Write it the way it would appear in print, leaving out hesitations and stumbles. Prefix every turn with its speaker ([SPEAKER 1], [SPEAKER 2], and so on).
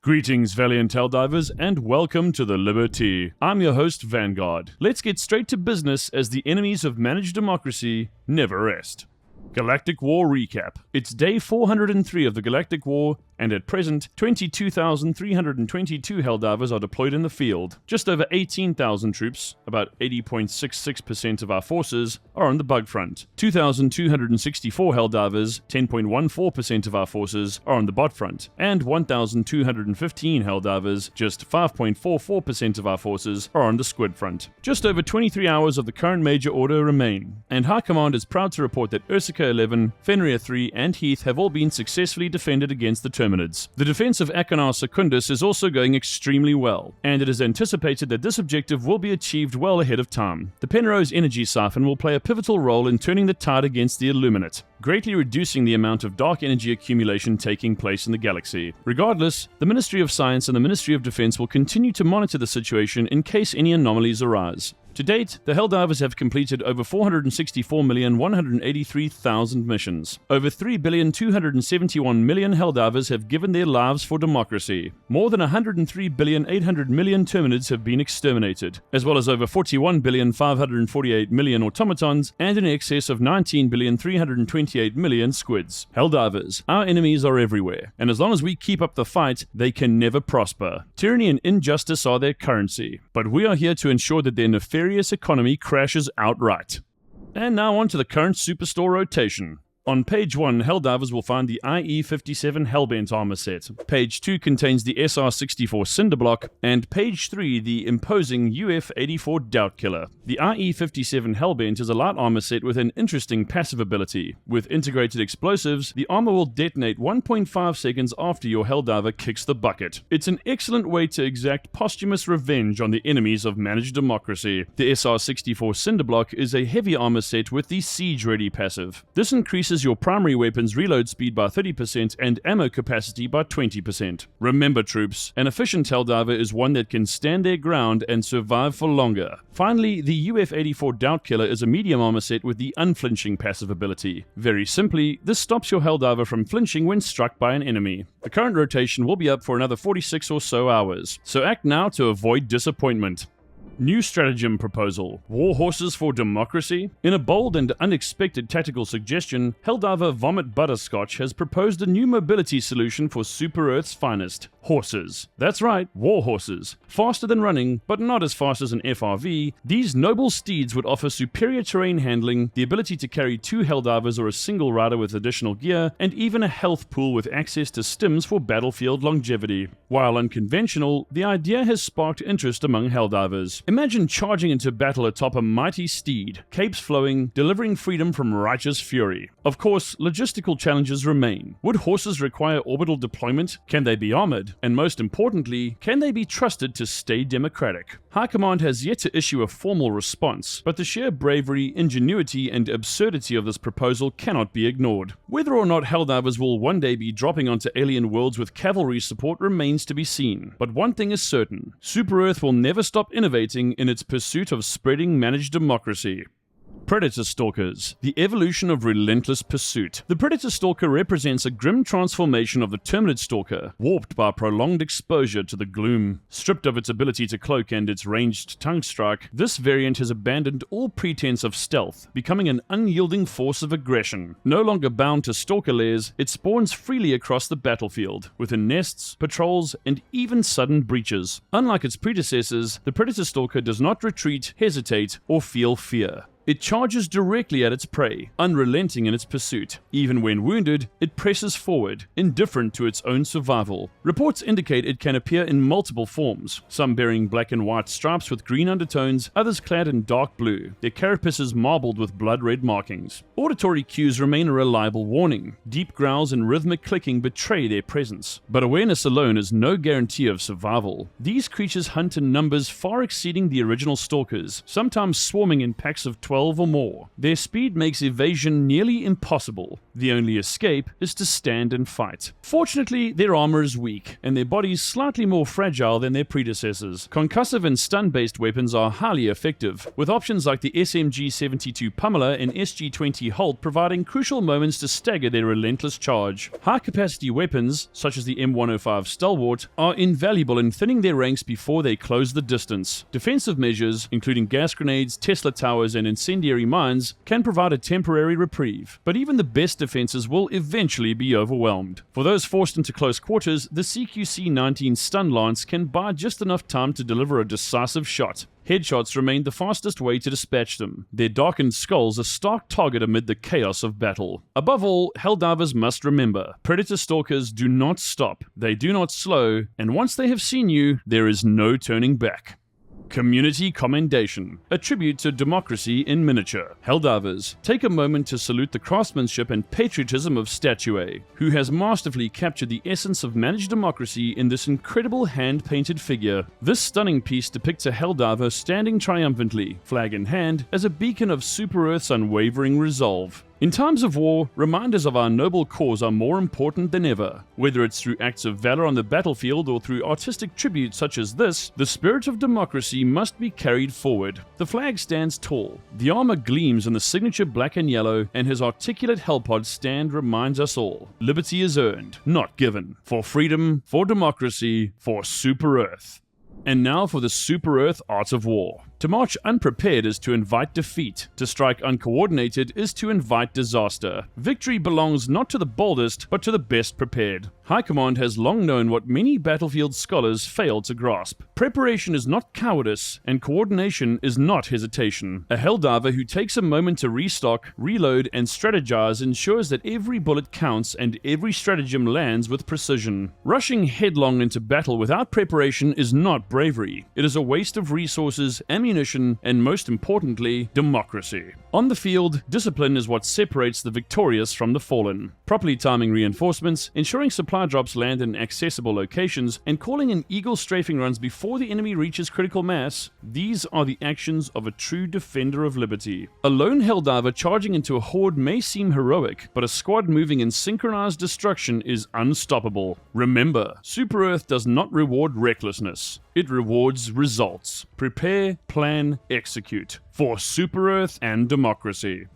[SPEAKER 1] Greetings, valiant Helldivers, and welcome to the Liberty. I'm your host, Vanguard. Let's get straight to business as the enemies of managed democracy never rest. Galactic War Recap. It's day 403 of the Galactic War, and at present, 22,322 Helldivers are deployed in the field. Just over 18,000 troops, about 80.66% of our forces, are on the bug front. 2,264 Helldivers, 10.14% of our forces, are on the bot front. And 1,215 Helldivers, just 5.44% of our forces, are on the squid front. Just over 23 hours of the current major order remain, and High Command is proud to report that Ursica 11, Fenrir 3, and Heath have all been successfully defended against the Terminids. The defense of Achenar Secundus is also going extremely well, and it is anticipated that this objective will be achieved well ahead of time. The Penrose energy siphon will play a pivotal role in turning the tide against the Illuminate, greatly reducing the amount of dark energy accumulation taking place in the galaxy. Regardless, the Ministry of Science and the Ministry of Defense will continue to monitor the situation in case any anomalies arise. To date, the Helldivers have completed over 464,183,000 missions. Over 3,271,000,000 Helldivers have given their lives for democracy. More than 103,800,000,000 Terminids have been exterminated, as well as over 41,548,000,000 automatons and in excess of 19,328,000,000 squids. Helldivers, our enemies are everywhere, and as long as we keep up the fight, they can never prosper. Tyranny and injustice are their currency, but we are here to ensure that their nefarious economy crashes outright. And now on to the current superstore rotation. On page 1, Helldivers will find the IE-57 Hellbent armor set. Page 2 contains the SR-64 Cinderblock, and page 3 the imposing UF-84 Doubtkiller. The IE-57 Hellbent is a light armor set with an interesting passive ability. With integrated explosives, the armor will detonate 1.5 seconds after your Helldiver kicks the bucket. It's an excellent way to exact posthumous revenge on the enemies of managed democracy. The SR-64 Cinderblock is a heavy armor set with the Siege-Ready passive. This increases your primary weapon's reload speed by 30% and ammo capacity by 20%. Remember troops, an efficient Helldiver is one that can stand their ground and survive for longer. Finally, the UF-84 Doubtkiller is a medium armor set with the unflinching passive ability. Very simply, this stops your Helldiver from flinching when struck by an enemy. The current rotation will be up for another 46 or so hours, so act now to avoid disappointment. New stratagem proposal: War Horses for Democracy? In a bold and unexpected tactical suggestion, Helldiver Vomit Butterscotch has proposed a new mobility solution for Super Earth's finest: horses. That's right, war horses. Faster than running, but not as fast as an FRV, these noble steeds would offer superior terrain handling, the ability to carry 2 Helldivers or a single rider with additional gear, and even a health pool with access to stims for battlefield longevity. While unconventional, the idea has sparked interest among Helldivers. Imagine charging into battle atop a mighty steed, capes flowing, delivering freedom from righteous fury. Of course, logistical challenges remain. Would horses require orbital deployment? Can they be armored? And most importantly, can they be trusted to stay democratic? High Command has yet to issue a formal response, but the sheer bravery, ingenuity, and absurdity of this proposal cannot be ignored. Whether or not Helldivers will one day be dropping onto alien worlds with cavalry support remains to be seen. But one thing is certain: Super Earth will never stop innovating in its pursuit of spreading managed democracy. Predator Stalkers, the evolution of relentless pursuit. The Predator Stalker represents a grim transformation of the Terminid Stalker, warped by prolonged exposure to the gloom. Stripped of its ability to cloak and its ranged tongue strike, this variant has abandoned all pretense of stealth, becoming an unyielding force of aggression. No longer bound to stalker lairs, it spawns freely across the battlefield, within nests, patrols, and even sudden breaches. Unlike its predecessors, the Predator Stalker does not retreat, hesitate, or feel fear. It charges directly at its prey, unrelenting in its pursuit. Even when wounded, it presses forward, indifferent to its own survival. Reports indicate it can appear in multiple forms, some bearing black and white stripes with green undertones, others clad in dark blue, their carapaces marbled with blood-red markings. Auditory cues remain a reliable warning. Deep growls and rhythmic clicking betray their presence. But awareness alone is no guarantee of survival. These creatures hunt in numbers far exceeding the original stalkers, sometimes swarming in packs of 12 12 or more. Their speed makes evasion nearly impossible. The only escape is to stand and fight. Fortunately, their armor is weak, and their bodies slightly more fragile than their predecessors. Concussive and stun-based weapons are highly effective, with options like the SMG-72 Pummeler and SG-20 Holt providing crucial moments to stagger their relentless charge. High-capacity weapons, such as the M105 Stalwart, are invaluable in thinning their ranks before they close the distance. Defensive measures, including gas grenades, Tesla towers, and incendiary mines, can provide a temporary reprieve, but even the best defenses will eventually be overwhelmed. For those forced into close quarters, the CQC-19 Stun Lance can buy just enough time to deliver a decisive shot. Headshots remain the fastest way to dispatch them, their darkened skulls a stark target amid the chaos of battle. Above all, Helldivers must remember, Predator Stalkers do not stop, they do not slow, and once they have seen you, there is no turning back. Community Commendation, a tribute to democracy in miniature. Helldivers, take a moment to salute the craftsmanship and patriotism of Statue, who has masterfully captured the essence of managed democracy in this incredible hand-painted figure. This stunning piece depicts a Helldiver standing triumphantly, flag in hand, as a beacon of Super Earth's unwavering resolve. In times of war, reminders of our noble cause are more important than ever. Whether it's through acts of valor on the battlefield or through artistic tributes such as this, the spirit of democracy must be carried forward. The flag stands tall, the armor gleams in the signature black and yellow, and his articulate hellpod stand reminds us all, liberty is earned, not given. For freedom, for democracy, for Super Earth. And now for the Super Earth Art of War. To march unprepared is to invite defeat. To strike uncoordinated is to invite disaster. Victory belongs not to the boldest, but to the best prepared. High Command has long known what many battlefield scholars fail to grasp. Preparation is not cowardice, and coordination is not hesitation. A Helldiver who takes a moment to restock, reload, and strategize ensures that every bullet counts and every stratagem lands with precision. Rushing headlong into battle without preparation is not bravery. It is a waste of resources, ammunition, and most importantly, democracy. On the field, discipline is what separates the victorious from the fallen. Properly timing reinforcements, ensuring supply drops land in accessible locations, and calling in eagle strafing runs before the enemy reaches critical mass, these are the actions of a true defender of liberty. A lone Helldiver charging into a horde may seem heroic, but a squad moving in synchronized destruction is unstoppable. Remember, Super Earth does not reward recklessness. It rewards results. Prepare, plan, execute. For Super Earth and democracy.